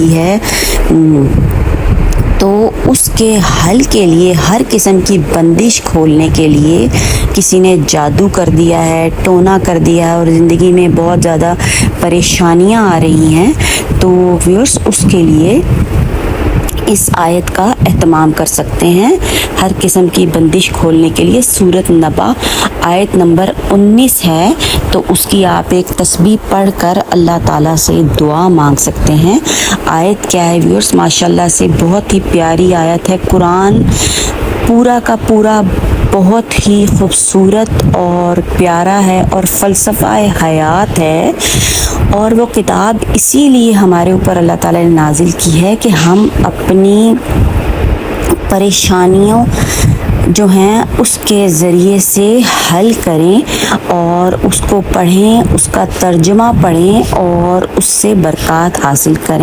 है तो उसके हल के लिए, हर किस्म की बंदिश खोलने के लिए किसी ने जादू कर दिया है, टोना कर दिया है और ज़िंदगी में बहुत ज़्यादा परेशानियां आ रही हैं, तो व्यूअर्स उसके लिए इस आयत का एहतमाम कर सकते हैं। हर किस्म की बंदिश खोलने के लिए सूरत नबा आयत नंबर 19 है, तो उसकी आप एक तस्बीह पढ़कर अल्लाह ताला से दुआ मांग सकते हैं। आयत क्या है व्यूअर्स, माशाल्लाह से बहुत ही प्यारी आयत है। कुरान पूरा का पूरा बहुत ही खूबसूरत और प्यारा है और फ़लसफ़ा हयात है, और वो किताब इसीलिए हमारे ऊपर अल्लाह ताला ने नाजिल की है कि हम अपनी परेशानियों जो हैं उसके ज़रिए से हल करें और उसको पढ़ें, उसका तर्जुमा पढ़ें और उससे बरक़ात हासिल करें।